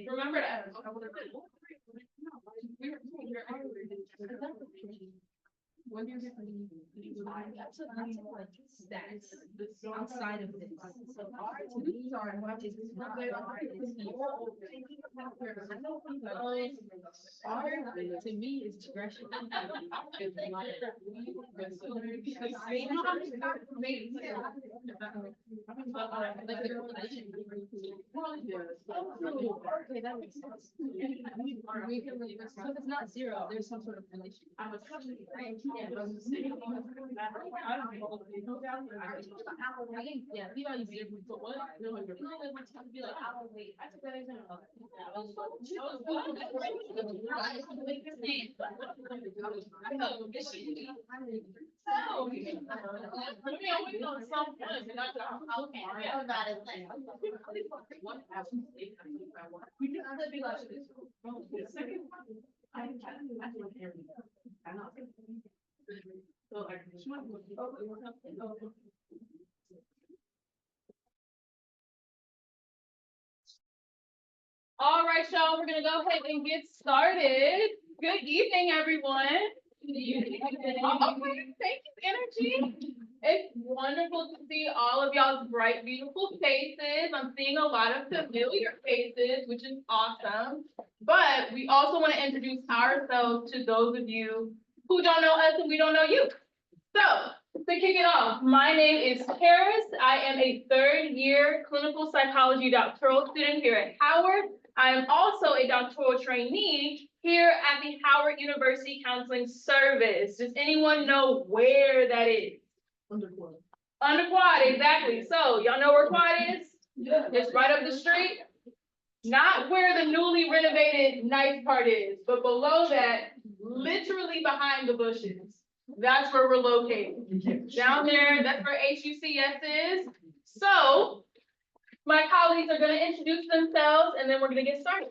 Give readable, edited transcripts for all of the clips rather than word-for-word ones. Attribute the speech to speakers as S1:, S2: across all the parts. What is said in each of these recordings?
S1: Remember that. That's outside of this. So art to me is not art to me is expression. Okay, that makes sense. So if it's not zero, there's some sort of relation. Yeah, we don't use zero, but what? No, like, be like, oh, wait, I took that example. All right, y'all, we're gonna go ahead and get started. Good evening, everyone. Okay, thank you, energy. It's wonderful to see all of y'all's bright, beautiful faces. I'm seeing a lot of familiar faces, which is awesome. But we also want to introduce ourselves to those of you who don't know us and we don't know you. So, to kick it off, my name is Paris. I am a third-year clinical psychology doctoral student here at Howard. I am also a doctoral trainee here at the Howard University Counseling Service. Does anyone know where that is? Under Quad. Under Quad, exactly. So, y'all know where Quad is? Yeah. It's right up the street. Not where the newly renovated nice part is, but below that, literally behind the bushes. That's where we're located. Down there, that's where HUCS is. So, my colleagues are going to introduce themselves, and then we're going to get started.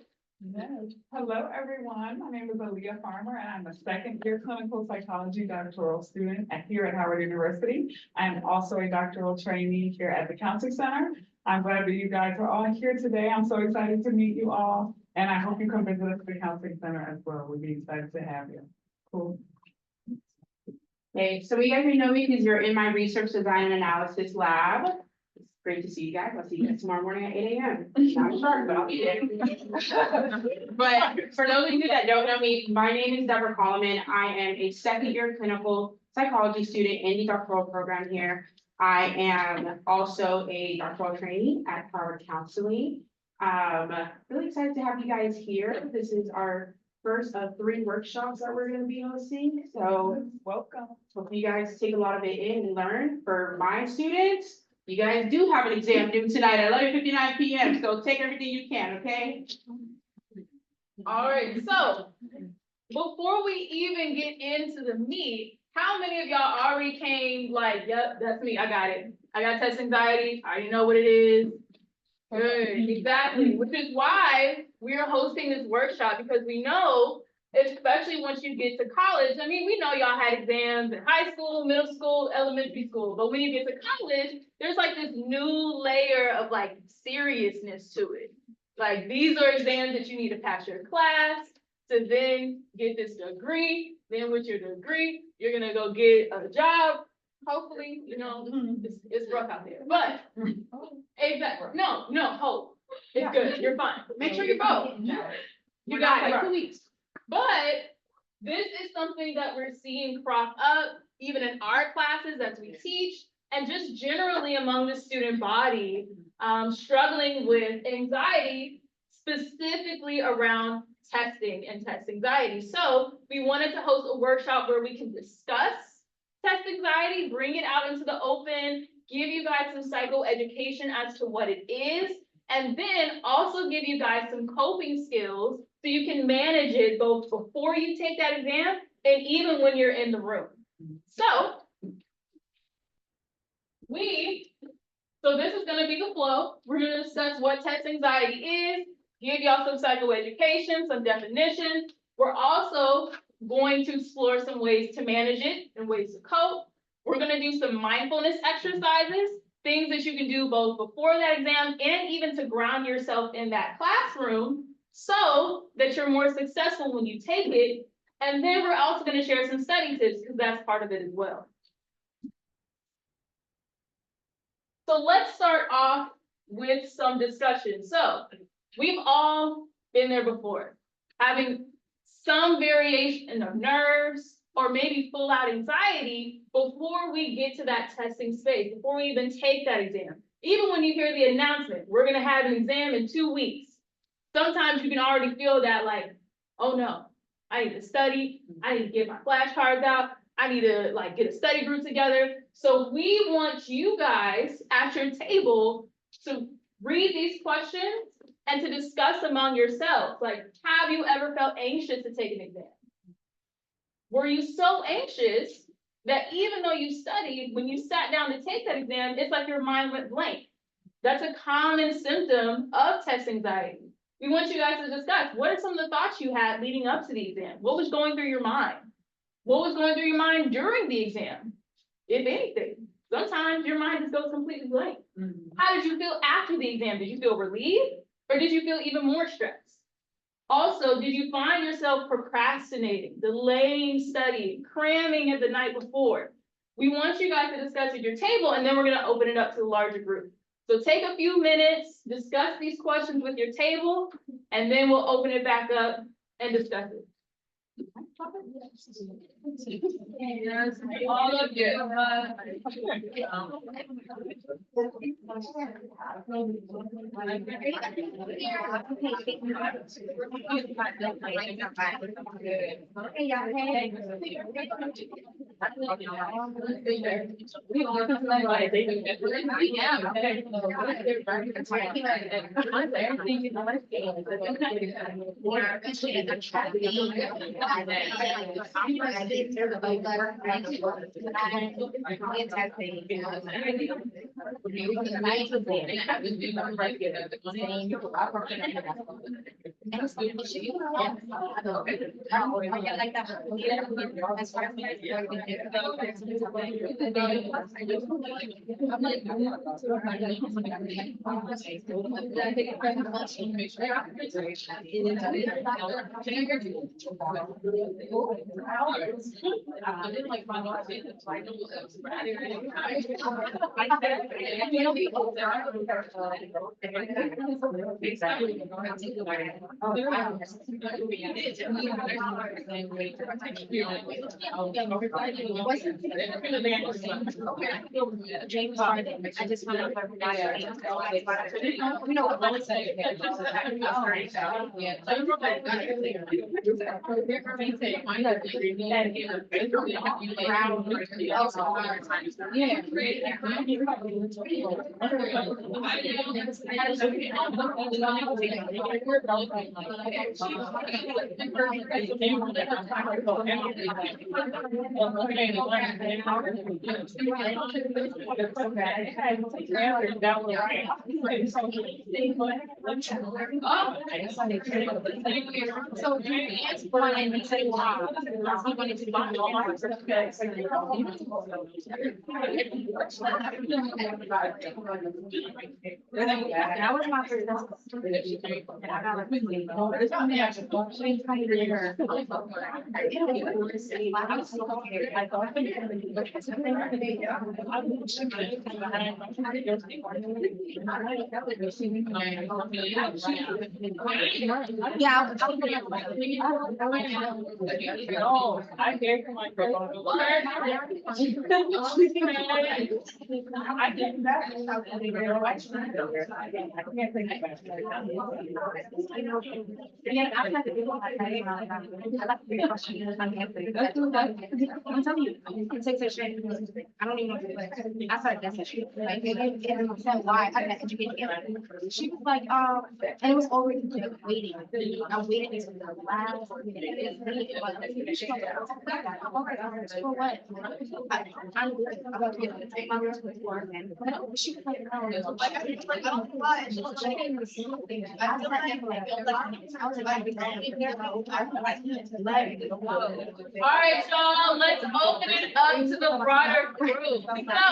S2: Yes. Hello, everyone. My name is Aaliyah Farmer, and I'm a second-year clinical psychology doctoral student here at Howard University. I am also a doctoral trainee here at the Counseling Center. I'm glad that you guys are all here today. I'm so excited to meet you all, and I hope you come visit us at the Counseling Center as well. We'd be excited to have you. Cool.
S3: Okay, so you guys may know me because you're in my research design and analysis lab. It's great to see you guys. I'll see you guys tomorrow morning at 8 a.m. Not sharp, but I'll be there. But for those of you that don't know me, my name is Deborah Coleman. I am a second-year clinical psychology student in the doctoral program here. I am also a doctoral trainee at Howard Counseling. Really excited to have you guys here. This is our first of 3 workshops that we're going to be hosting. So
S2: Welcome.
S3: hope you guys take a lot of it in and learn. For my students, you guys do have an exam due tonight at 11:59 p.m. So take everything you can, okay?
S1: All right, so before we even get into the meat, how many of y'all already came like, yep, that's me, I got it. I got test anxiety, I already know what it is. Good, exactly, which is why we're hosting this workshop, because we know, especially once you get to college, I mean, we know y'all had exams in high school, middle school, elementary school, but when you get to college, there's like this new layer of like seriousness to it. Like, these are exams that you need to pass your class to then get this degree. Then with your degree, you're gonna go get a job. Hopefully, you know, it's rough out there, but exactly. No, hope. It's good. You're fine. Make sure you vote. You got it.
S3: Like 2 weeks.
S1: But this is something that we're seeing crop up even in our classes as we teach, and just generally among the student body, struggling with anxiety, specifically around testing and test anxiety. So we wanted to host a workshop where we can discuss test anxiety, bring it out into the open, give you guys some psychoeducation as to what it is, and then also give you guys some coping skills so you can manage it both before you take that exam and even when you're in the room. So this is gonna be the flow. We're gonna discuss what test anxiety is, give y'all some psychoeducation, some definitions. We're also going to explore some ways to manage it and ways to cope. We're gonna do some mindfulness exercises, things that you can do both before that exam and even to ground yourself in that classroom so that you're more successful when you take it. And then we're also gonna share some study tips because that's part of it as well. So let's start off with some discussion. So we've all been there before, having some variation of nerves or maybe full out anxiety before we get to that testing space, before we even take that exam. Even when you hear the announcement, we're gonna have an exam in 2 weeks. Sometimes you can already feel that like, oh no, I need to study, I need to get my flashcards out, I need to like get a study group together. So we want you guys at your table to read these questions and to discuss among yourselves. Like, have you ever felt anxious to take an exam? Were you so anxious that even though you studied, when you sat down to take that exam, it's like your mind went blank? That's a common symptom of test anxiety. We want you guys to discuss, what are some of the thoughts you had leading up to the exam? What was going through your mind? What was going through your mind during the exam? If anything, sometimes your mind just goes completely blank. How did you feel after the exam? Did you feel relieved or did you feel even more stressed? Also, did you find yourself procrastinating, delaying studying, cramming it the night before? We want you guys to discuss at your table and then we're gonna open it up to the larger group. So take a few minutes, discuss these questions with your table, and then we'll open it back up and discuss it. All of you.
S3: James Harden, I just want to So he asked one and he said, wow, he wanted to buy that was my first. And I got like,
S4: Yeah.
S2: Oh, I gave her my. I did that.
S4: Yeah, I'm not gonna I'm telling you, it takes a shit. I don't even know what to do. I started that session. Like, it didn't say why. I got educated. She was like, and it was already like waiting. I waited until the last minute. For what? I'm about to take my risk before, man. She was like, I don't know why. I was
S1: All right, y'all, let's open it up to the broader group. So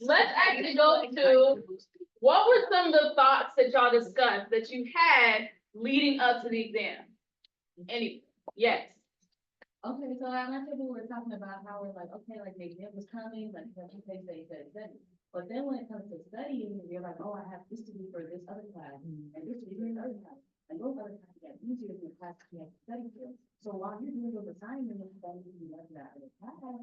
S1: let's actually go to, what were some of the thoughts that y'all discussed that you had leading up to the exam? Any, yes.
S5: Okay, so at my table, we were talking about how we're like, okay, like the exam was coming, like, study. But then when it comes to studying, you're like, oh, I have this to do for this other class, and this to do for another class. And those other classes get easier than the class you have to study for. So while you're doing those assignments, that you like that other class,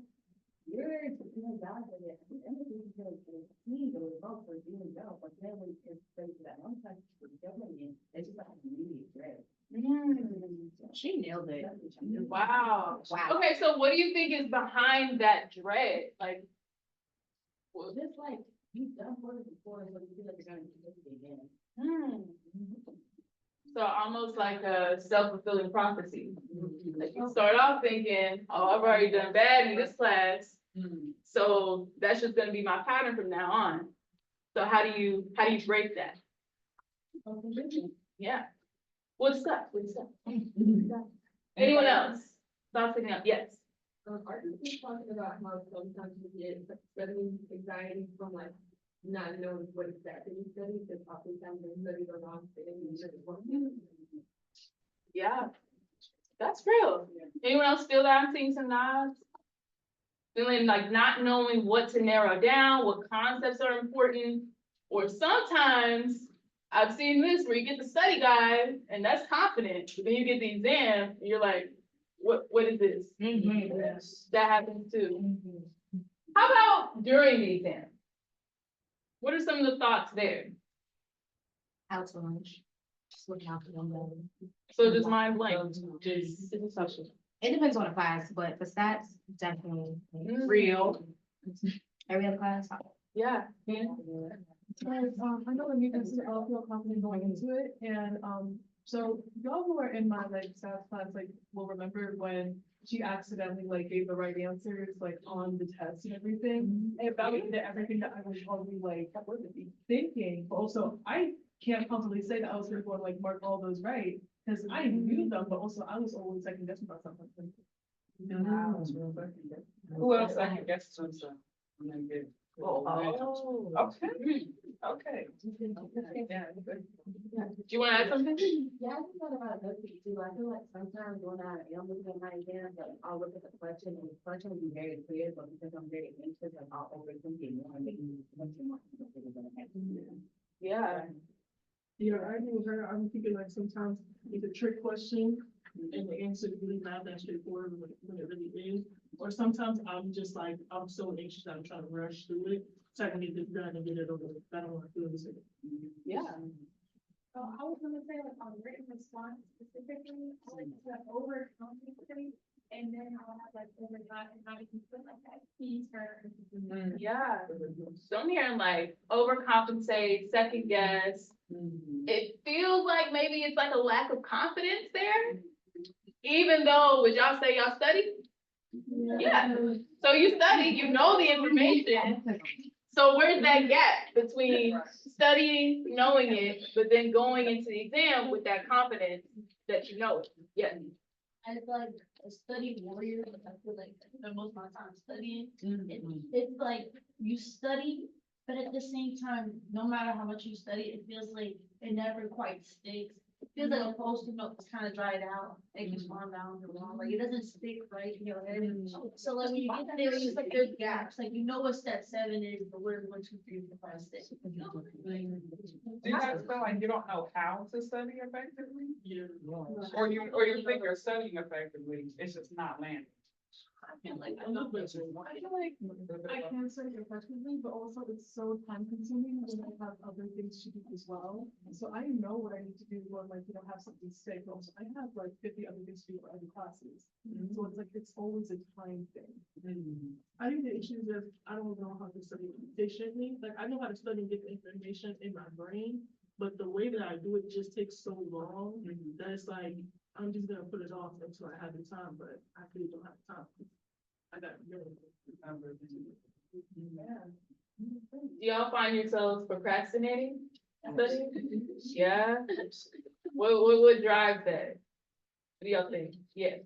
S5: you're doing God for it. And the thing is, see the results are doing well, but then when you study for that one class, you're in, it's just like immediate dread.
S4: She nailed it.
S1: Wow.
S4: Wow.
S1: Okay, so what do you think is behind that dread? Like,
S5: Well, just like you've done for it before, so you feel like you're gonna do it again.
S1: So almost like a self-fulfilling prophecy. Like you start off thinking, oh, I've already done bad in this class, so that's just gonna be my pattern from now on. So how do you break that? Yeah. What's up? Anyone else? Thoughts anything else? Yes.
S6: Are you talking about how sometimes you get studying anxiety from like not knowing what exactly you study, because oftentimes you study the wrong thing and you just want to.
S1: Yeah. That's real. Anyone else feel that? I'm seeing some nods. Feeling like not knowing what to narrow down, what concepts are important, or sometimes I've seen this where you get the study guide and that's confident, but then you get the exam and you're like, what is this? That happens too. How about during the exam? What are some of the thoughts there?
S4: Out to lunch. Just looking out for them.
S1: So just mind blank.
S4: It depends on the class, but for stats, definitely
S1: Real.
S4: every other class.
S1: Yeah.
S7: I know that you guys all feel confident going into it, and so y'all who are in my like stats class like will remember when she accidentally like gave the right answers like on the test and everything. And it validated everything that I was already like thinking. But also, I can't confidently say that I was gonna go and like mark all those right because I knew them, but also I was always second guessing about something.
S2: Who else I can guess some stuff? Oh, okay, okay. Yeah.
S1: Do you want to add something?
S5: Yeah, I just thought about another thing too. I feel like sometimes when I am looking at my exams, like I'll look at the question and the question will be very clear, but because I'm very anxious, like I'll overthink it more and make me much more complicated than I have to do.
S1: Yeah.
S7: Yeah, I agree with her. I'm thinking like sometimes it's a trick question and the answer is really not that straightforward when it really is. Or sometimes I'm just like, I'm so anxious that I'm trying to rush through it, so I can get this done and get it over with. I don't want to feel this.
S1: Yeah.
S8: So I was gonna say like on written response specifically, I like to overcompensate, and then I'll have like overthought and how you can put like that piece for.
S1: Yeah. So I'm hearing like overcompensate, second guess. It feels like maybe it's like a lack of confidence there. Even though, would y'all say y'all study? Yeah. So you study, you know the information. So where's that gap between studying, knowing it, but then going into the exam with that confidence that you know it? Yeah.
S5: I feel like a study warrior, but I feel like the most of my time studying, it's like you study, but at the same time, no matter how much you study, it feels like it never quite sticks. feels like a post-it note that's kind of dried out, it just falling down the wall, like it doesn't stick right in your head. So like when you get there, it's like there's gaps, like you know what step 7 is, but where's 1, 2, 3, 4, 5, 6.
S2: Do you guys feel like you don't know how to study effectively? Or you think you're studying effectively, it's just not landing?
S5: I feel like I know this.
S7: I feel like I can say effectively, but also it's so time consuming when I have other things to do as well. So I know what I need to do or like, have something sick. Also, I have like 50 other things to do for other classes. So it's like, it's always a time thing. I think the issue is I don't know how to study efficiently. Like I know how to study and get the information in my brain, but the way that I do it just takes so long that it's like, I'm just gonna put it off until I have the time, but I really don't have time. I got really.
S1: Do y'all find yourselves procrastinating? Studying? Yeah? What drives that? What do y'all think? Yeah.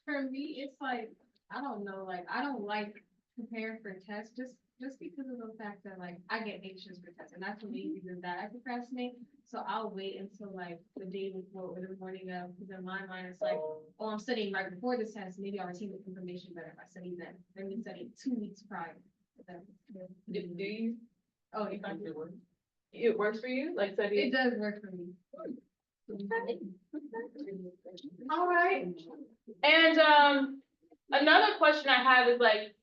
S5: For me, it's like, I don't know, like, I don't like preparing for tests just because of the fact that like, I get anxious for tests, and that's the main reason that I procrastinate. So I'll wait until like the day before or the morning of, because in my mind, it's like, oh, I'm studying right before the test, maybe I'll retain the information better if I study then. Then we study 2 weeks prior.
S1: Do you?
S5: Oh,
S1: It works for you? Like
S5: it
S1: studying?
S5: does work for me.
S1: All right. And another question I have is like,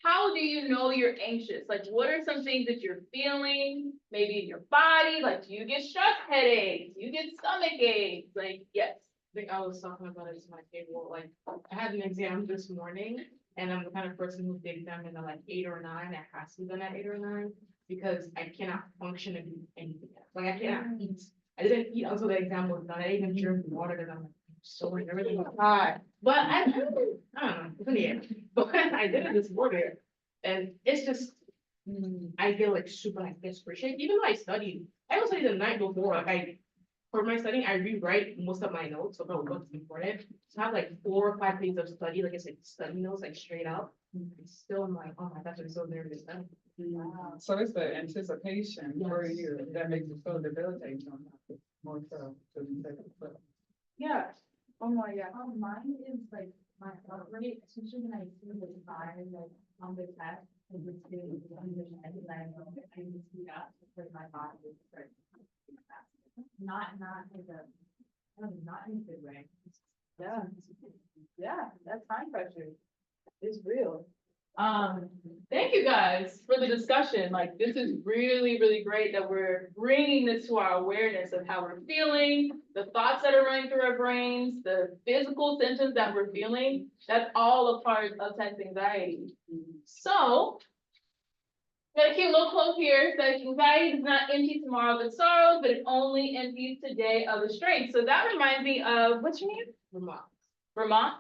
S1: how do you know you're anxious? Like, what are some things that you're feeling, maybe in your body? Like, do you get stress headaches? Do you get stomach aches? Like, yes.
S3: I think I was talking about it to my table, like, I had an exam this morning, and I'm the kind of person who's the exam in like 8 or 9, it has to be done at 8 or 9, because I cannot function and do anything else, like, I cannot eat. I didn't eat until the exam was done, I didn't even drink water, because I'm like, so everything was hot. But I don't know, it's in the air, but I did it this morning, and it's just, I feel like super like desperate shape, even though I studied the night before, like for my studying, I rewrite most of my notes about what's important. So I have like 4 or 5 days of study, like I said, study notes, like straight up. It's still I'm like, oh my gosh, I'm so nervous.
S2: So it's the anticipation for you that makes it so debilitating. More so.
S3: Yeah.
S5: Oh my God. Mine is like my heart rate, especially when I see the time like on the test, and it's getting under my head, I know I need to speed up because my body is starting to speed fast. Not like not in a good way.
S1: Yeah. Yeah, that time pressure is real. Thank you guys for the discussion. Like, this is really, really great that we're bringing this to our awareness of how we're feeling, the thoughts that are running through our brains, the physical symptoms that we're feeling. That's all a part of test anxiety. So, got a cute little quote here that anxiety does not empty tomorrow of its sorrows, but it only empties today of its strength. So that reminds me of, what's your name? Vermont,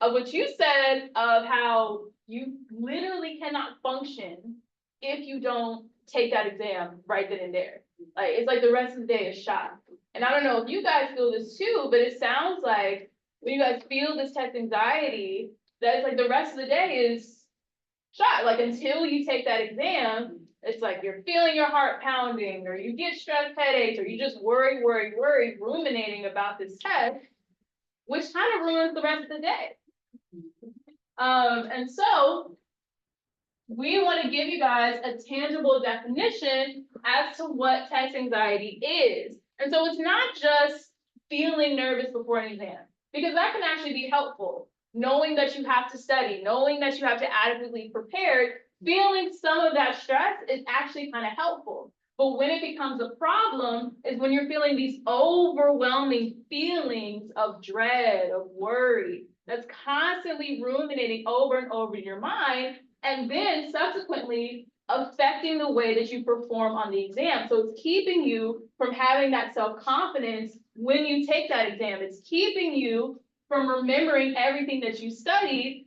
S1: of what you said of how you literally cannot function if you don't take that exam right then and there. Like, it's like the rest of the day is shot. And I don't know if you guys feel this too, but it sounds like when you guys feel this test anxiety, that it's like the rest of the day is shot. Like, until you take that exam, it's like you're feeling your heart pounding, or you get stress headaches, or you just worry, ruminating about this test, which kind of ruins the rest of the day. And so we want to give you guys a tangible definition as to what test anxiety is. And so it's not just feeling nervous before an exam, because that can actually be helpful. Knowing that you have to study, knowing that you have to adequately prepare, feeling some of that stress is actually kind of helpful. But when it becomes a problem is when you're feeling these overwhelming feelings of dread, of worry, that's constantly ruminating over and over in your mind, and then subsequently affecting the way that you perform on the exam. So it's keeping you from having that self-confidence when you take that exam. It's keeping you from remembering everything that you studied,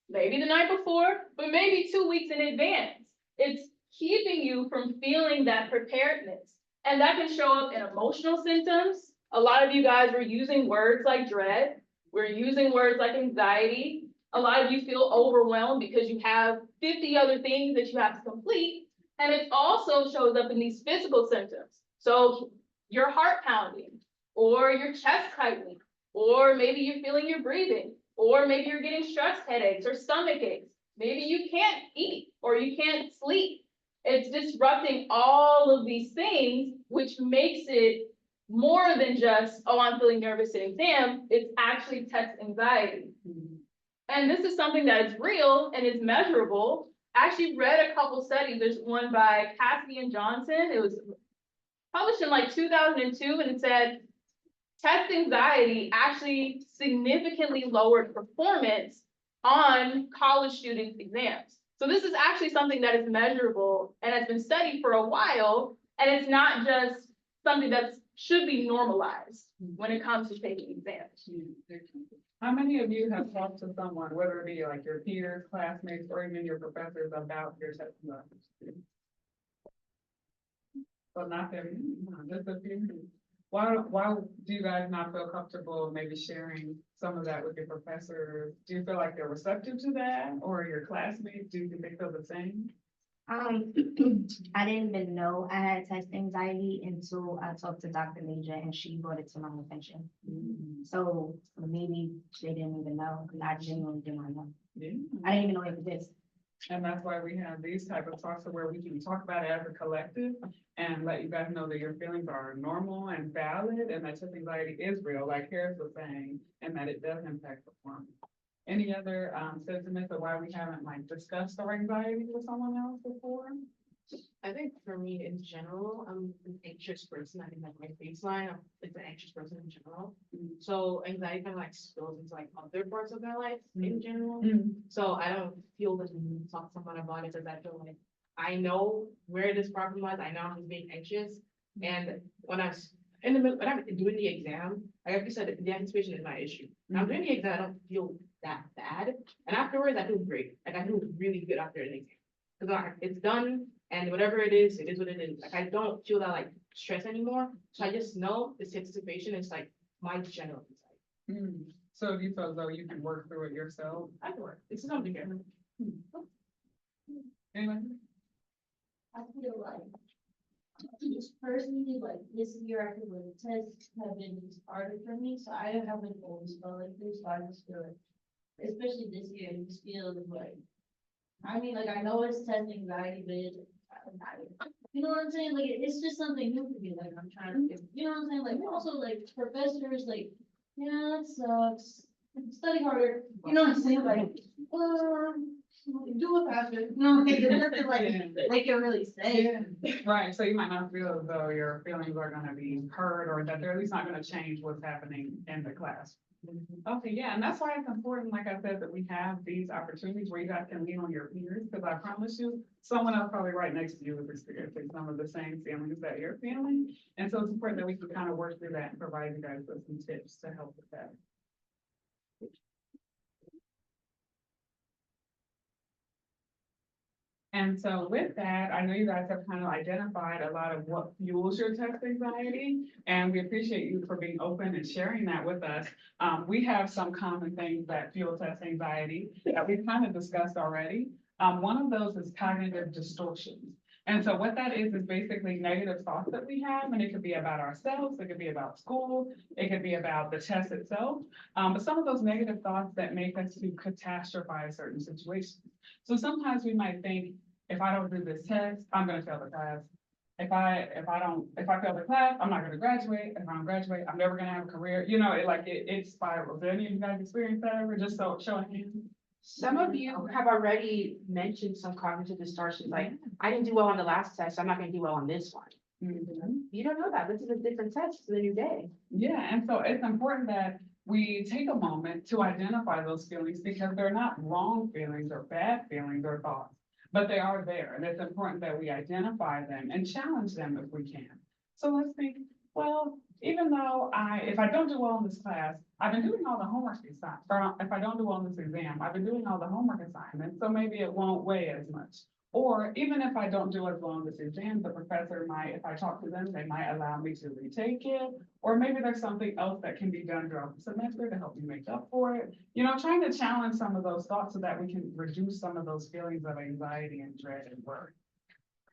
S1: maybe the night before, but maybe 2 weeks in advance. It's keeping you from feeling that preparedness. And that can show up in emotional symptoms. A lot of you guys were using words like dread. We're using words like anxiety. A lot of you feel overwhelmed because you have 50 other things that you have to complete. And it also shows up in these physical symptoms. So your heart pounding, or your chest tightening, or maybe you're feeling your breathing, or maybe you're getting stress headaches or stomach aches. Maybe you can't eat or you can't sleep. It's disrupting all of these things, which makes it more than just, oh, I'm feeling nervous in exam. It's actually test anxiety. And this is something that is real and is measurable. I actually read a couple studies. There's one by Cassidy and Johnson. It was published in like 2002, and it said test anxiety actually significantly lowered performance on college students' exams. So this is actually something that is measurable and has been studied for a while, and it's not just something that should be normalized when it comes to taking exams.
S2: How many of you have talked to someone, whether it be like your peers, classmates, or even your professors about your test anxiety? But not very, just a few. Why do you guys not feel comfortable maybe sharing some of that with your professors? Do you feel like they're receptive to that, or your classmates? Do you think they feel the same?
S4: I didn't even know I had test anxiety until I talked to Dr. Major and she brought it to my attention. So maybe they didn't even know, because I genuinely did not know.
S2: Yeah.
S4: I didn't even know it existed.
S2: And that's why we have these type of talks where we can talk about it as a collective and let you guys know that your feelings are normal and valid and that test anxiety is real, like Harris was saying, and that it does impact performance. Any other sentiments of why we haven't like discussed our anxiety with someone else before?
S3: I think for me in general, I'm an anxious person. I think that's my baseline. I'm like an anxious person in general. So anxiety kind of like spills into like other parts of my life in general. So I don't feel the need to talk to someone about it because I feel like I know where this problem was. I know I'm being anxious. And when I was in the middle, when I'm doing the exam, like you said, the anticipation is my issue. When I'm doing the exam, I don't feel that bad. And afterwards, I feel great. Like I feel really good after an exam. Because it's done. And whatever it is what it is. Like I don't feel that like stress anymore. So I just know this anticipation is like my general anxiety.
S2: So do you feel as though you can work through it yourself?
S3: I can work. It's something different.
S2: Anyway,
S5: I feel like, just personally, like this year, I feel like the tests have been harder for me, so I haven't always felt like this, so I just feel like, especially this year, it just feels like, I mean, like, I know it's test anxiety, but it's, you know what I'm saying? Like, it's just something new for me, like, I'm trying to, you know what I'm saying? Like, also, like, professors, like, yeah, that sucks, study harder, you know what I'm saying? Like, do it faster, you know, like, there's nothing like, they can really say.
S2: right, so you might not feel as though your feelings are gonna be heard or that they're at least not gonna change what's happening in the class. Okay, yeah, and that's why it's important, like I said, that we have these opportunities where you guys can lean on your peers, because I promise you, someone else probably right next to you is experiencing some of the same feelings that you're feeling. And so it's important that we can kind of work through that and provide you guys with some tips to help with that. And so with that, I know you guys have kind of identified a lot of what fuels your test anxiety, and we appreciate you for being open and sharing that with us. We have some common things that fuel test anxiety that we've kind of discussed already. One of those is cognitive distortions. And so what that is basically negative thoughts that we have, and it could be about ourselves, it could be about school, it could be about the test itself. But some of those negative thoughts that make us to catastrophize certain situations. So sometimes we might think, if I don't do this test, I'm gonna fail the class. If I fail the class, I'm not gonna graduate. If I don't graduate, I'm never gonna have a career. You know, it spirals. Did any of you guys experience that ever? Just so showing hands.
S3: Some of you have already mentioned some cognitive distortions, like I didn't do well on the last test, so I'm not gonna do well on this one. You don't know that. This is a different test. It's a new day.
S2: Yeah, and so it's important that we take a moment to identify those feelings because they're not wrong feelings or bad feelings or thoughts, but they are there. And it's important that we identify them and challenge them if we can. So let's think, well, even though if I don't do well in this class, I've been doing all the homework assignments, or if I don't do well in this exam, I've been doing all the homework assignments, so maybe it won't weigh as much. Or even if I don't do as well in this exam, the professor might, if I talk to them, they might allow me to retake it. Or maybe there's something else that can be done throughout the semester to help you make up for it. You know, trying to challenge some of those thoughts so that we can reduce some of those feelings of anxiety and dread and worry.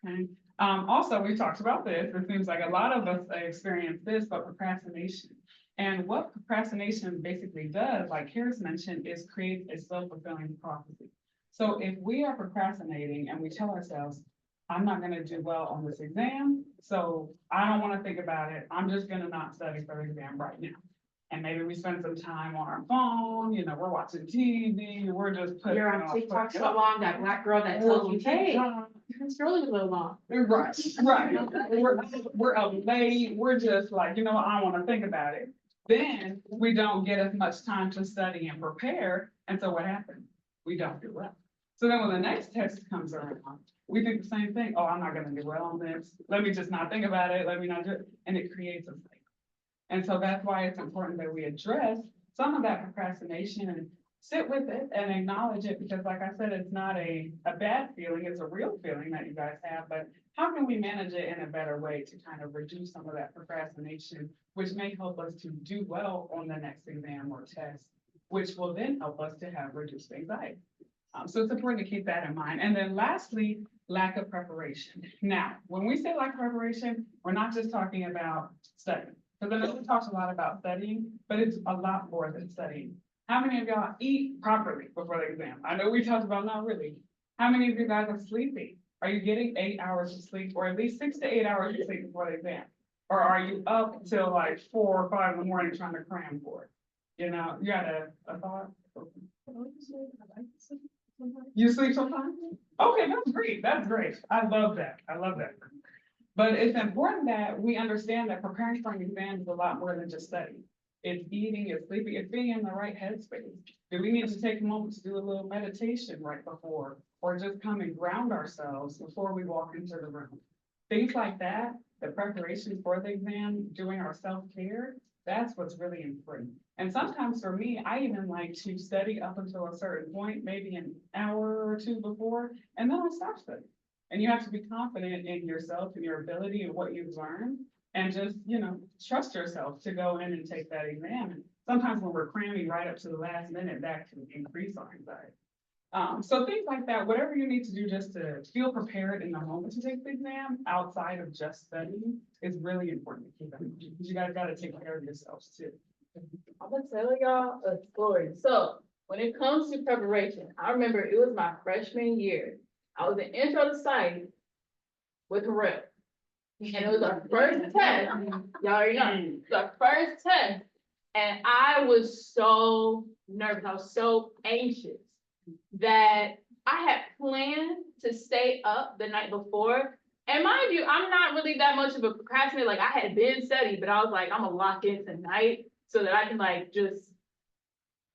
S2: Okay. Also, we talked about this, it seems like a lot of us experience this, but procrastination. And what procrastination basically does, like Karis mentioned, is create a self-fulfilling prophecy. So if we are procrastinating and we tell ourselves, I'm not gonna do well on this exam, so I don't wanna think about it, I'm just gonna not study for the exam right now. And maybe we spend some time on our phone, you know, we're watching TV, we're just putting.
S3: You're on TikTok so long, that black girl that tells you, hey, you're scrolling a little long.
S2: Right, right. We're up late, we're just like, you know, what, I don't wanna think about it. Then we don't get as much time to study and prepare, and so what happens? We don't do well. So then when the next test comes around, we think the same thing, oh, I'm not gonna do well on this, let me just not think about it, let me not do it, and it creates a cycle. And so that's why it's important that we address some of that procrastination and sit with it and acknowledge it, because like I said, it's not a bad feeling, it's a real feeling that you guys have, but how can we manage it in a better way to kind of reduce some of that procrastination, which may help us to do well on the next exam or test, which will then help us to have reduced anxiety. So it's important to keep that in mind. And then lastly, lack of preparation. Now, when we say lack of preparation, we're not just talking about studying. Because I know we talked a lot about studying, but it's a lot more than studying. How many of y'all eat properly before the exam? I know we talked about not really. How many of you guys are sleeping? Are you getting 8 hours of sleep, or at least 6 to 8 hours of sleep before the exam? Or are you up till like 4 or 5 in the morning trying to cram for it? You know, you got a thought? You sleep sometimes? Okay, that's great. That's great. I love that. I love that. But it's important that we understand that preparing for an exam is a lot more than just studying. It's eating, it's sleeping, it's being in the right headspace. Do we need to take a moment to do a little meditation right before, or just come and ground ourselves before we walk into the room? Things like that, the preparation for the exam, doing our self-care, that's what's really important. And sometimes for me, I even like to study up until a certain point, maybe an hour or two before, and then I stop studying. And you have to be confident in yourself and your ability and what you've learned, and just, you know, trust yourself to go in and take that exam. And sometimes when we're cramming right up to the last minute, that can increase our anxiety. So things like that, whatever you need to do just to feel prepared in the moment to take the exam, outside of just studying, is really important to keep in mind, because you guys gotta take care of yourselves too.
S1: I'm gonna tell y'all a story. So when it comes to preparation, I remember it was my freshman year. I was in intro to psych with Harrell. And it was our first test. Y'all already know, it was our first test. And I was so nervous. I was so anxious that I had planned to stay up the night before. And mind you, I'm not really that much of a procrastinator. Like, I had been studying, but I was like, I'm gonna lock in tonight so that I can like just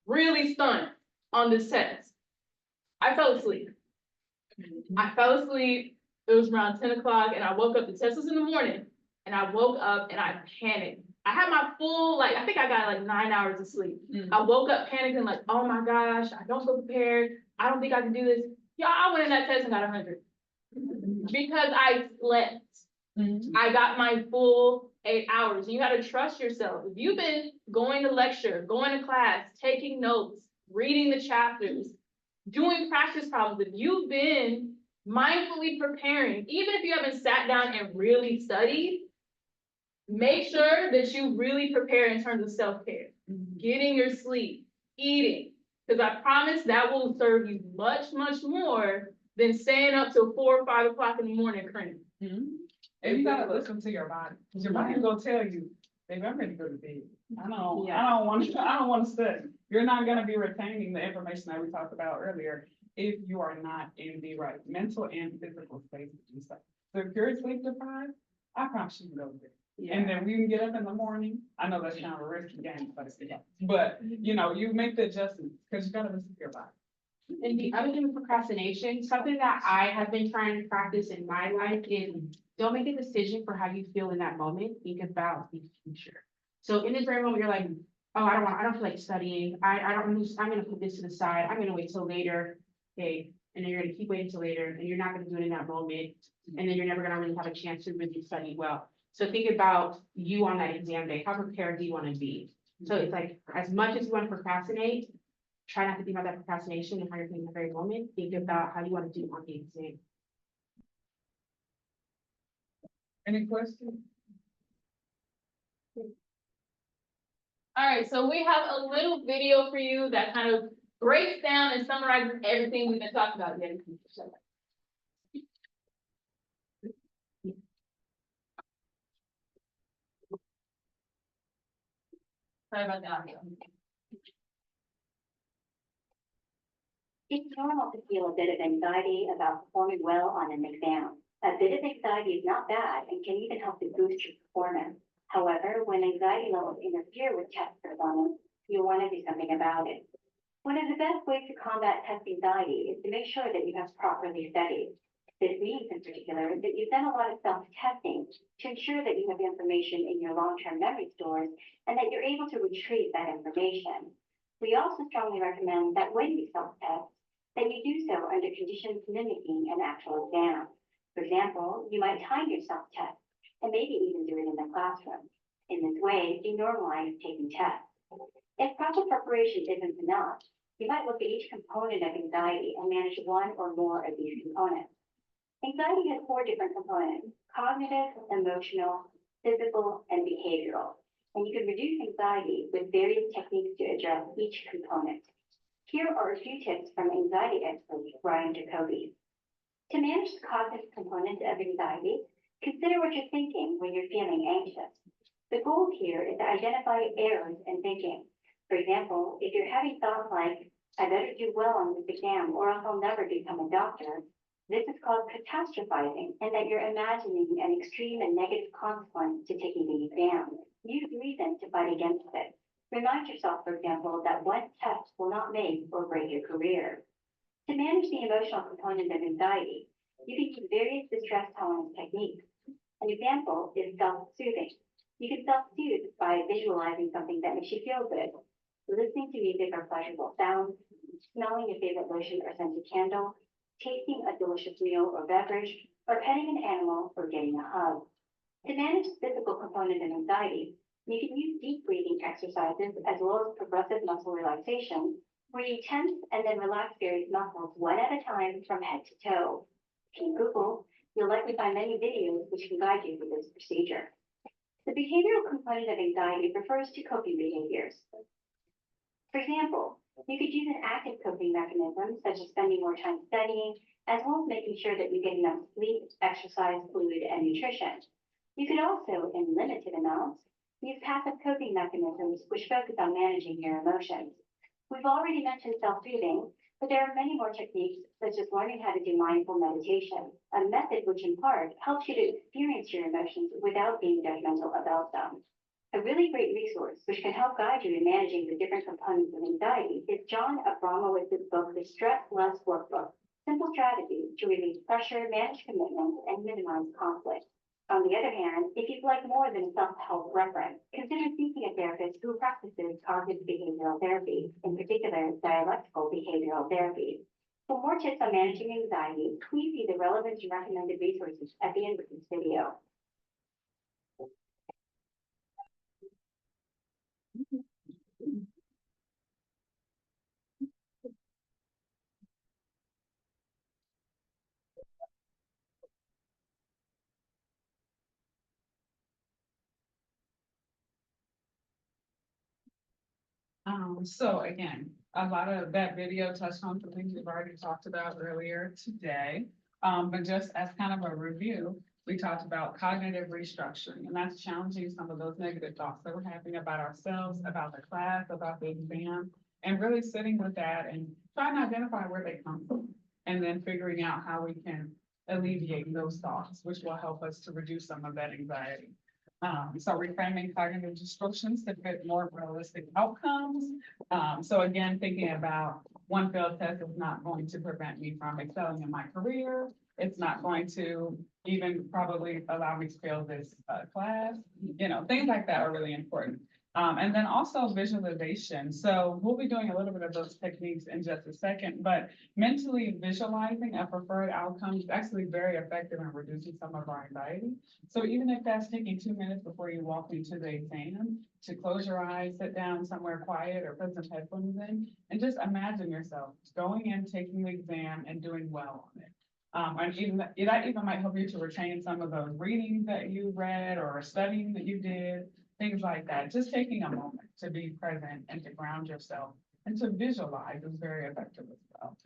S1: really stunt on this test. I fell asleep. It was around 10 o'clock, and I woke up, the test was in the morning, and I woke up and I panicked. I had my full, like, I think I got like 9 hours of sleep. I woke up panicking, like, oh my gosh, I don't feel prepared. I don't think I can do this. Y'all, I went in that test and got 100. Because I slept. I got my full 8 hours. You gotta trust yourself. If you've been going to lecture, going to class, taking notes, reading the chapters, doing practice problems, if you've been mindfully preparing, even if you haven't sat down and really studied, make sure that you really prepare in terms of self-care, getting your sleep, eating, because I promise that will serve you much, much more than staying up till 4 or 5 o'clock in the morning cramming.
S2: And you gotta listen to your body, because your body will tell you, baby, I'm ready to go to bed. I don't want to study. You're not gonna be retaining the information that we talked about earlier if you are not in the right mental and physical space to do so. So if you're sleep deprived, I promise you can go to bed. And then we can get up in the morning. I know that's kind of a risky game, but you know, you make the adjustments because you gotta listen to your body.
S3: And the other thing with procrastination, something that I have been trying to practice in my life is don't make a decision for how you feel in that moment, think about the future. So in this very moment, you're like, oh, I don't feel like studying. I'm gonna put this to the side. I'm gonna wait till later. Okay, and then you're gonna keep waiting till later, and you're not gonna do it in that moment. And then you're never gonna really have a chance to really study well. So think about you on that exam day. How prepared do you wanna be? So it's like, as much as you wanna procrastinate, try not to think about that procrastination and how you're feeling in the very moment. Think about how you want to do on the exam.
S2: Any questions?
S1: All right, so we have a little video for you that kind of breaks down and summarizes everything we've been talking about. Yeah, you can show that. Sorry about the audio.
S9: It's normal to feel a bit of anxiety about performing well on an exam. A bit of anxiety is not bad and can even help to boost your performance. However, when anxiety levels interfere with test performance, you'll want to do something about it. One of the best ways to combat test anxiety is to make sure that you have properly studied. This means, in particular, that you've done a lot of self-testing to ensure that you have information in your long-term memory stores and that you're able to retrieve that information. We also strongly recommend that when you self-test, that you do so under conditions mimicking an actual exam. For example, you might time your self-test and maybe even do it in the classroom. In this way, you normalize taking tests. If proper preparation isn't enough, you might look at each component of anxiety and manage one or more of these components. Anxiety has 4 different components: cognitive, emotional, physical, and behavioral. And you can reduce anxiety with various techniques to address each component. Here are a few tips from anxiety expert Ryan Jacoby. To manage the cognitive component of anxiety, consider what you're thinking when you're feeling anxious. The goal here is to identify errors in thinking. For example, if you're having thoughts like, I better do well on this exam or else I'll never become a doctor, this is called catastrophizing, and that you're imagining an extreme and negative consequence to taking the exam. Use reason to fight against it. Remind yourself, for example, that one test will not make or break your career. To manage the emotional component of anxiety, you can use various distress tolerance techniques. An example is self-soothing. You can self-soothe by visualizing something that makes you feel good, listening to music or pleasurable sounds, smelling your favorite lotion or scented candle, tasting a delicious meal or beverage, or petting an animal or getting a hug. To manage the physical component of anxiety, you can use deep breathing exercises as well as progressive muscle relaxation, where you tense and then relax various muscles one at a time from head to toe. If you Google, you'll likely find many videos which can guide you through this procedure. The behavioral component of anxiety refers to coping behaviors. For example, you could use an active coping mechanism, such as spending more time studying, as well as making sure that you get enough sleep, exercise, fluid, and nutrition. You could also, in limited amounts, use passive coping mechanisms which focus on managing your emotions. We've already mentioned self-soothing, but there are many more techniques, such as learning how to do mindful meditation, a method which in part helps you to experience your emotions without being judgmental about them. A really great resource which can help guide you in managing the different components of anxiety is John Abramowitz's book, The Stress Less Workbook: Simple Strategies to Release Pressure, Manage Commitments, and Minimize Conflict. On the other hand, if you'd like more than a self-help reference, consider seeking a therapist who practices cognitive behavioral therapy, in particular dialectical behavioral therapy. For more tips on managing anxiety, please see the relevant and recommended resources at the end of this video.
S2: So again, a lot of that video touched on some things we've already talked about earlier today. But just as kind of a review, we talked about cognitive restructuring, and that's challenging some of those negative thoughts that we're having about ourselves, about the class, about the exam, and really sitting with that and trying to identify where they come from, and then figuring out how we can alleviate those thoughts, which will help us to reduce some of that anxiety. So reframing cognitive distortions to fit more realistic outcomes. So again, thinking about one failed test is not going to prevent me from excelling in my career. It's not going to even probably allow me to fail this class. Things like that are really important. And then also visualization. So we'll be doing a little bit of those techniques in just a second, but mentally visualizing a preferred outcome is actually very effective in reducing some of our anxiety. So even if that's taking 2 minutes before you walk into the exam, to close your eyes, sit down somewhere quiet or put some headphones in, and just imagine yourself going in, taking the exam and doing well on it. And even, that even might help you to retain some of those readings that you read or studying that you did, things like that. Just taking a moment to be present and to ground yourself and to visualize is very effective as well.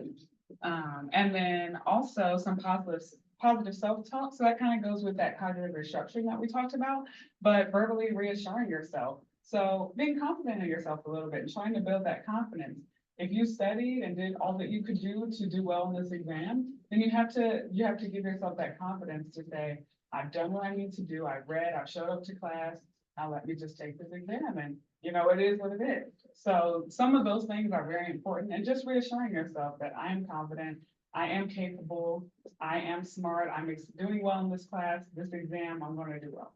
S2: And then also some positive self-talk. So that kind of goes with that cognitive restructuring that we talked about, but verbally reassuring yourself. So being confident in yourself a little bit and trying to build that confidence. If you studied and did all that you could do to do well in this exam, then you have to give yourself that confidence to say, I've done what I need to do. I've read, I've showed up to class. Now let me just take this exam and it is what it is. So some of those things are very important, and just reassuring yourself that I am confident, I am capable, I am smart, I'm doing well in this class, this exam, I'm going to do well.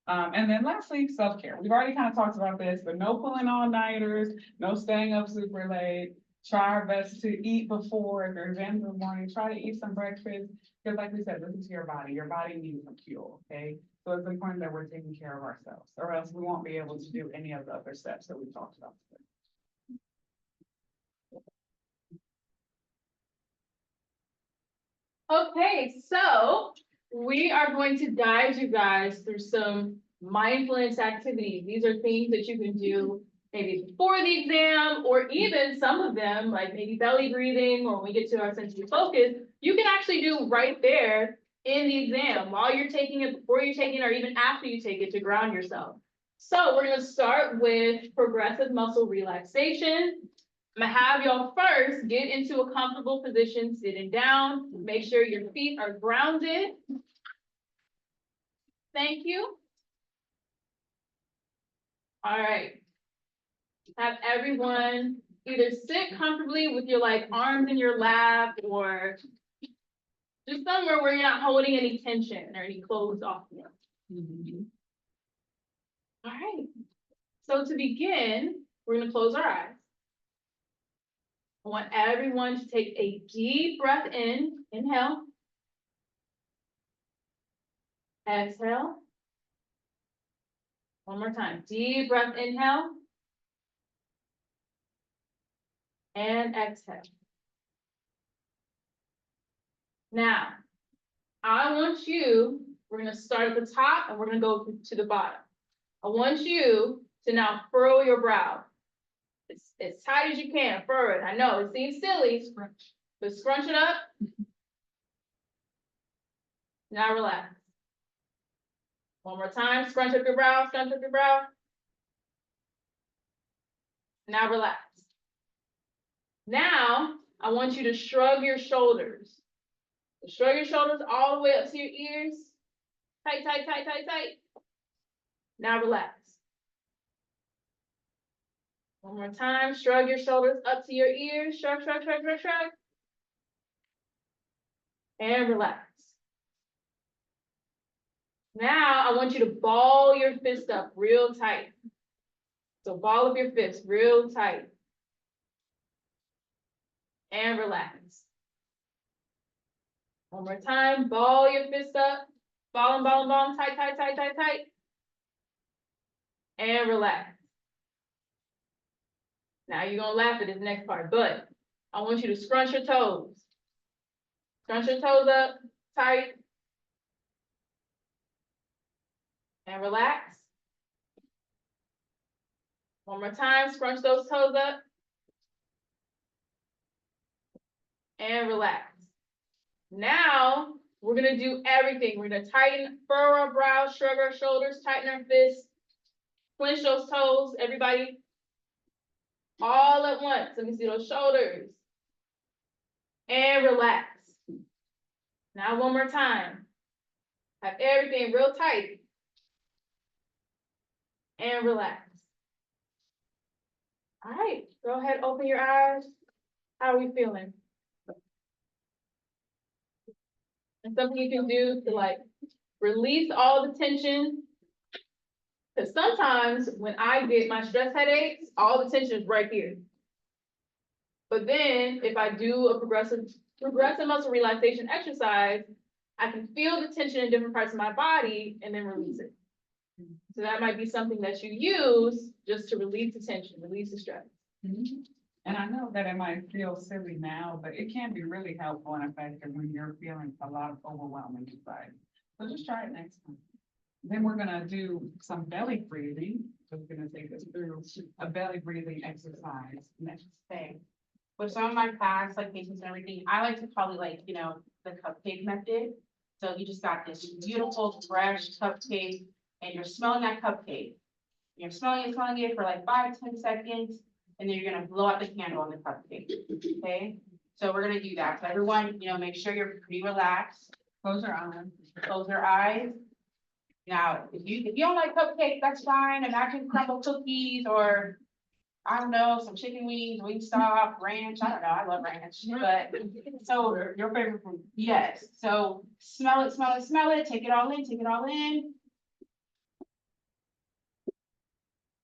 S2: And then lastly, self-care. We've already kind of talked about this, but no pulling all-nighters, no staying up super late. Try our best to eat before, if your exams in the morning, try to eat some breakfast. Because like we said, listen to your body. Your body needs some fuel, okay? So it's important that we're taking care of ourselves, or else we won't be able to do any of the other steps that we talked about today.
S1: Okay, so we are going to guide you guys through some mindfulness activities. These are things that you can do maybe before the exam, or even some of them, like maybe belly breathing, or when we get to our sensory focus, you can actually do right there in the exam while you're taking it, before you're taking it, or even after you take it, to ground yourself. So we're gonna start with progressive muscle relaxation. I'm gonna have y'all first get into a comfortable position, sitting down. Make sure your feet are grounded. Thank you. All right. Have everyone either sit comfortably with your arms in your lap, or just somewhere where you're not holding any tension or any clothes off you. All right. So to begin, we're gonna close our eyes. I want everyone to take a deep breath in. Inhale. Exhale. One more time. Deep breath, inhale. And exhale. Now, we're gonna start at the top and we're gonna go to the bottom. I want you to now furrow your brow. It's as tight as you can, furrow it. I know it seems silly, but scrunch it up. Now relax. One more time, scrunch up your brow, scrunch up your brow. Now relax. Now, I want you to shrug your shoulders. Shrug your shoulders all the way up to your ears. Tight, tight, tight, tight, tight. Now relax. One more time, shrug your shoulders up to your ears. Shrug, shrug, shrug, shrug, shrug. And relax. Now, I want you to ball your fist up real tight. So ball up your fist real tight. And relax. One more time, ball your fist up. Ball them, tight, tight, tight, tight, tight. And relax. Now you're gonna laugh at this next part, but I want you to scrunch your toes. Scrunch your toes up, tight. And relax. One more time, scrunch those toes up. And relax. Now, we're gonna do everything. We're gonna tighten, furrow our brows, shrug our shoulders, tighten our fists, clench those toes, everybody. All at once. Let me see those shoulders. And relax. Now, one more time. Have everything real tight. And relax. All right, go ahead, open your eyes. How are we feeling? And something you can do to release all the tension. Because sometimes when I get my stress headaches, all the tension is right here. But then if I do a progressive muscle relaxation exercise, I can feel the tension in different parts of my body and then release it. So that might be something that you use just to release the tension, release the stress.
S2: And I know that it might feel silly now, but it can be really helpful and effective when you're feeling a lot of overwhelming anxiety. So just try it next time. Then we're gonna do some belly breathing. So we're gonna take us through a belly breathing exercise next.
S3: Okay. With some of my past, like patients and everything, I like to call it like, you know, the cupcake method. So you just got this beautiful, fresh cupcake, and you're smelling that cupcake. You're smelling it for like 5-10 seconds, and then you're gonna blow out the candle on the cupcake, okay? So we're gonna do that. So everyone, you know, make sure you're pretty relaxed.
S2: Close your eyes.
S3: Close your eyes. Now, if you don't like cupcakes, that's fine. Imagine crumble cookies or, I don't know, some chicken wings, Wingstop, ranch. I don't know. I love ranch, but so
S2: Your favorite food.
S3: yes. So smell it, smell it, smell it. Take it all in, take it all in.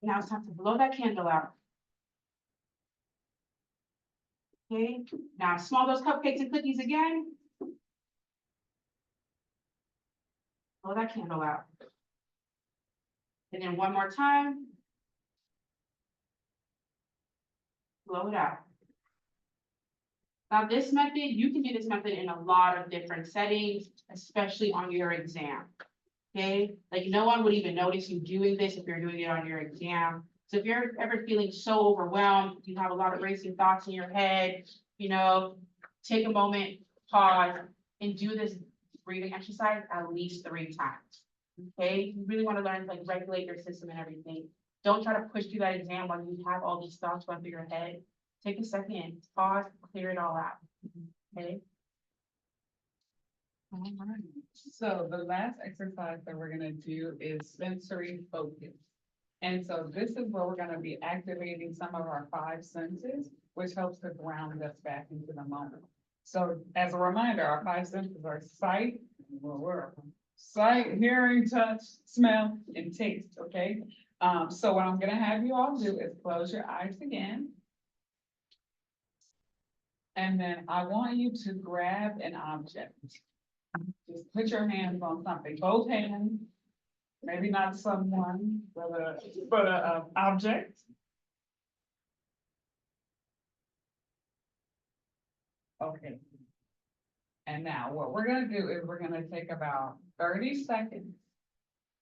S3: Now it's time to blow that candle out. Okay, now smell those cupcakes and cookies again. Blow that candle out. And then one more time. Blow it out. Now this method, you can do this method in a lot of different settings, especially on your exam. Okay, like no one would even notice you doing this if you're doing it on your exam. So if you're ever feeling so overwhelmed, you have a lot of racing thoughts in your head, you know, take a moment, pause, and do this breathing exercise at least 3 times. Okay, you really want to learn to like regulate your system and everything. Don't try to push through that exam while you have all these thoughts going through your head. Take a second, pause, clear it all out. Okay.
S2: All right. So the last exercise that we're gonna do is sensory focus. And so this is where we're gonna be activating some of our 5 senses, which helps to ground us back into the moment. So as a reminder, our 5 senses are sight, sight, hearing, touch, smell, and taste, okay? So what I'm gonna have you all do is close your eyes again. And then I want you to grab an object. Just put your hands on something, both hands, maybe not someone, but a object. Okay. And now what we're gonna do is we're gonna take about 30 seconds.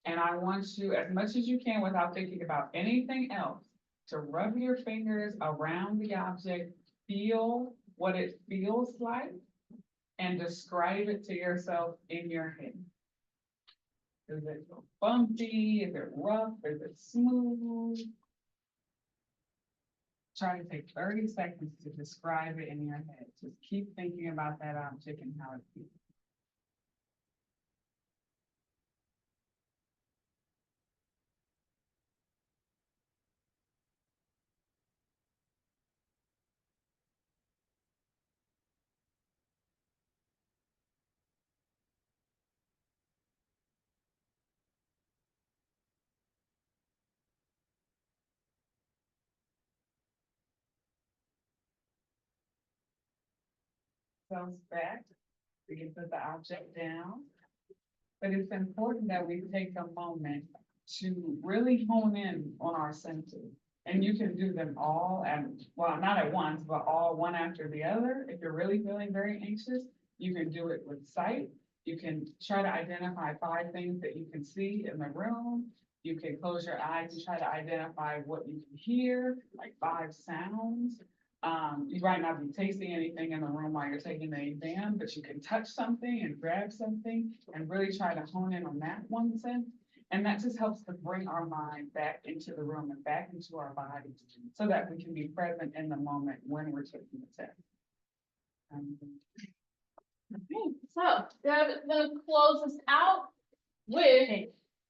S2: And I want you, as much as you can without thinking about anything else, to rub your fingers around the object, feel what it feels like, and describe it to yourself in your head. Is it bumpy? Is it rough? Is it smooth? Try to take 30 seconds to describe it in your head. Just keep thinking about that object and how it feels. Themselves back, we can put the object down. But it's important that we take a moment to really hone in on our senses. And you can do them all at, well, not at once, but all one after the other. If you're really feeling very anxious, you can do it with sight. You can try to identify 5 things that you can see in the room. You can close your eyes and try to identify what you can hear, like 5 sounds. You might not be tasting anything in the room while you're taking the exam, but you can touch something and grab something and really try to hone in on that one sense. And that just helps to bring our mind back into the room and back into our bodies so that we can be present in the moment when we're taking the test.
S1: Okay, so Deb is gonna close us out with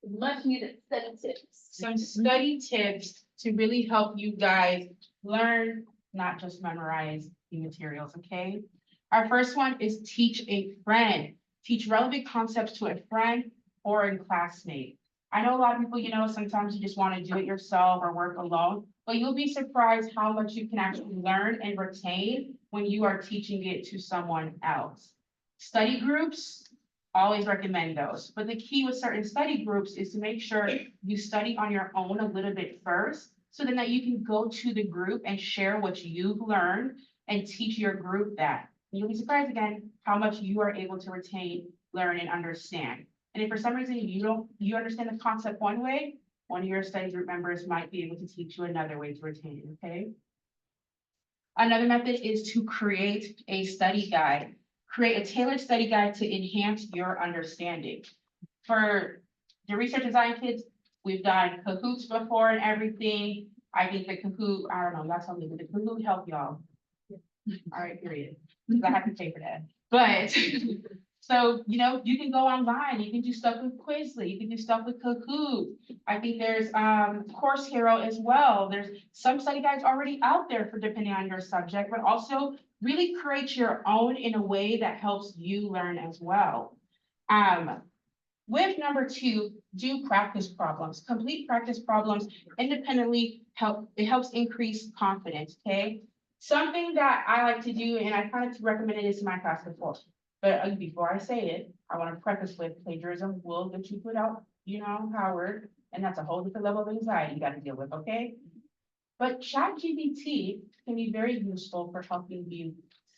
S1: much needed study tips.
S3: Some study tips to really help you guys learn, not just memorize the materials, okay? Our first one is teach a friend. Teach relevant concepts to a friend or a classmate. I know a lot of people, you know, sometimes you just want to do it yourself or work alone, but you'll be surprised how much you can actually learn and retain when you are teaching it to someone else. Study groups, always recommend those. But the key with certain study groups is to make sure you study on your own a little bit first so then that you can go to the group and share what you've learned and teach your group that. You'll be surprised again how much you are able to retain, learn, and understand. And if for some reason you understand the concept one way, one of your study group members might be able to teach you another way to retain it, okay? Another method is to create a study guide. Create a tailored study guide to enhance your understanding. For the research design kids, we've done Kahoots before and everything. I think the Kahoot, I don't know, y'all tell me, but the Kahoot help y'all. All right, period, because I have to pay for that. But, so, you know, you can go online, you can do stuff with Quizlet, you can do stuff with Kahoot. I think there's Course Hero as well. There's some study guides already out there for depending on your subject, but also really create your own in a way that helps you learn as well. With number 2, do practice problems. Complete practice problems independently helps increase confidence, okay? Something that I like to do, and I kind of recommended this in my class before, but before I say it, I want to preface with plagiarism will get you put out, you know, Howard, and that's a whole different level of anxiety you got to deal with, okay? But ChatGPT can be very useful for helping you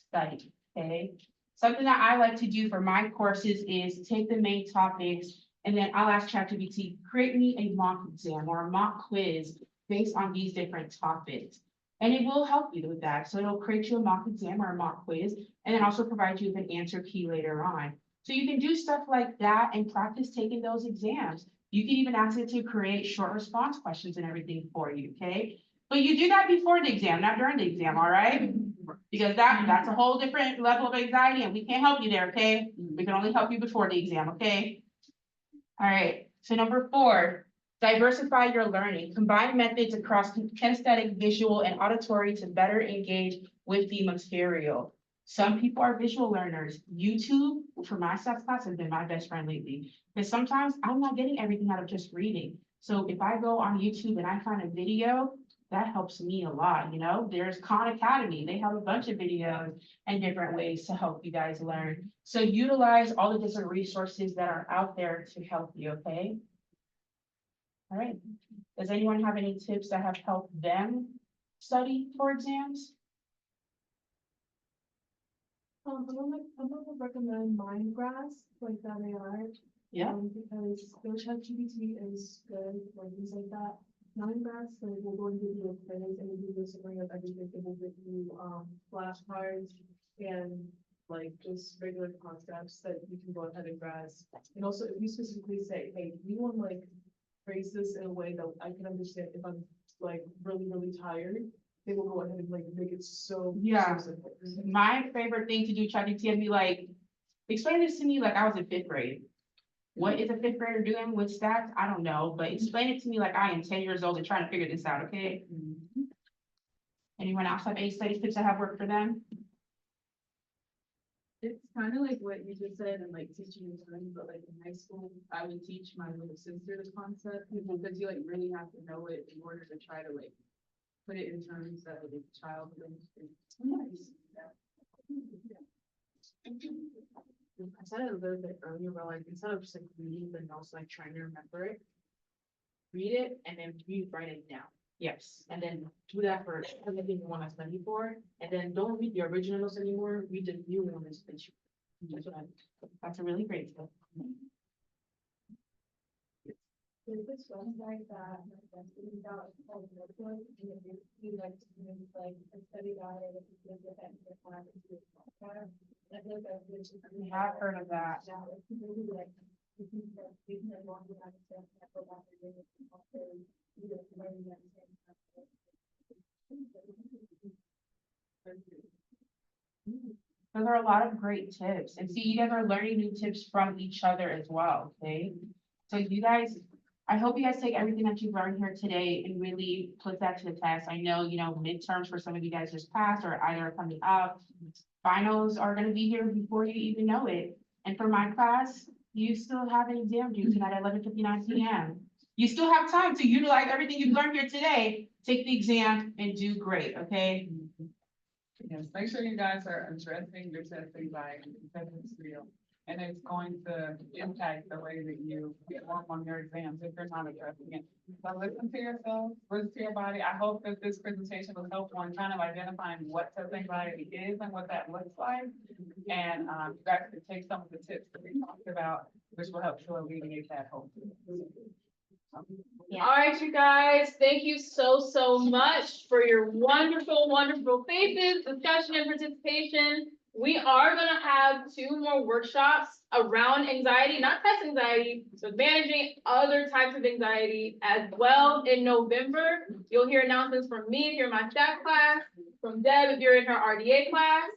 S3: study, okay? Something that I like to do for my courses is take the main topics, and then I'll ask ChatGPT, create me a mock exam or a mock quiz based on these different topics. And it will help you with that. So it'll create you a mock exam or a mock quiz, and then also provide you with an answer key later on. So you can do stuff like that and practice taking those exams. You can even ask it to create short response questions and everything for you, okay? But you do that before the exam, not during the exam, all right? Because that's a whole different level of anxiety, and we can't help you there, okay? We can only help you before the exam, okay? All right, so number 4, diversify your learning. Combine methods across kinesthetic, visual, and auditory to better engage with the material. Some people are visual learners. YouTube, for my stats class, has been my best friend lately. Because sometimes I'm not getting everything out of just reading. So if I go on YouTube and I find a video, that helps me a lot, you know? There's Khan Academy. They have a bunch of videos and different ways to help you guys learn. So utilize all the different resources that are out there to help you, okay? All right. Does anyone have any tips that have helped them study for exams?
S7: I'm gonna recommend Mindgrass, like that AI.
S3: Yeah.
S7: Because their ChatGPT is good for things like that. Mindgrass, like, will go and give you a quiz and give you a summary of everything. It will give you, flashcards and like just regular concepts that you can go ahead and grasp. And also, if you specifically say, hey, we want to like phrase this in a way that I can understand if I'm like really, really tired, they will go ahead and like make it so.
S3: Yeah.
S7: So simple.
S3: My favorite thing to do, ChatGPT, and be like, explain this to me like I was in 5th grade. What is a 5th grader doing with stats? I don't know, but explain it to me like I am 10 years old and trying to figure this out, okay? Anyone else have any study tips that have worked for them?
S5: It's kind of like what you just said and like teaching and learning, but like in high school, I would teach my little sister the concept because you like really have to know it in order to try to like put it in terms that like, a child would understand.
S7: I said it a little bit earlier, but like instead of just like reading, but also like trying to remember it, read it and then write it down.
S3: Yes.
S7: And then do that for everything you want to study for. And then don't read the originals anymore, read the new ones that you.
S3: That's a really great tip.
S8: There's this website that my friend figured out called Notebook, and if you like to use like a study guide, or if you can get that in your class, it's really fun. I feel like that's really.
S3: We have heard of that.
S8: Yeah, like maybe like, if you can like walk around and stuff, and go back and read it, and also, you know, learning at the same time.
S3: Those are a lot of great tips. And see, you guys are learning new tips from each other as well, okay? So you guys, I hope you guys take everything that you've learned here today and really put that to the test. I know, you know, midterms for some of you guys just passed or either are coming up. Finals are gonna be here before you even know it. And for my class, you still have an exam due tonight at 11:59 p.m. You still have time to utilize everything you've learned here today, take the exam and do great, okay?
S2: Yes, make sure you guys are addressing your testing by because it's real. And it's going to impact the way that you perform on your exams if you're not addressing it. So listen to yourself, listen to your body. I hope that this presentation was helpful in kind of identifying what test anxiety is and what that looks like. And you guys can take some of the tips that we talked about, which will help to alleviate that hope.
S4: Yeah.
S1: All right, you guys, thank you so much for your wonderful faces, discussion and participation. We are gonna have 2 more workshops around anxiety, not test anxiety, but managing other types of anxiety as well in November. You'll hear announcements from me if you're in my staff class, from Deb if you're in her RDA class.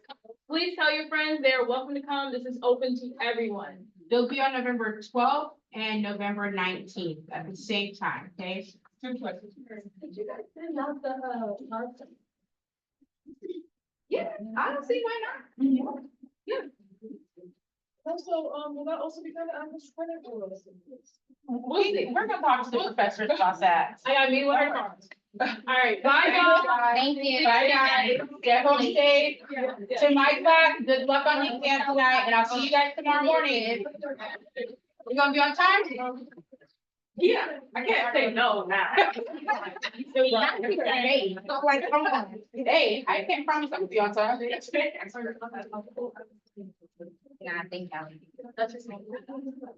S1: Please tell your friends they're welcome to come. This is open to everyone.
S3: They'll be on November 12th and November 19th at the same time, okay?
S2: Two questions.
S6: Did you guys send out the,
S1: Yeah, I don't see why not.
S7: Also, will that also be kind of after spring or?
S3: We're gonna talk to the professors about that.
S1: I gotta meet with her tomorrow. All right, bye y'all.
S4: Thank you.
S3: Bye, guys. Get home safe. To my class, good luck on the exam tonight, and I'll see you guys tomorrow morning. You gonna be on time?
S1: Yeah, I can't say no now.
S3: Hey, like, come on. Hey, I can't promise I'm gonna be on time.
S4: Yeah, I think.
S1: That's just me.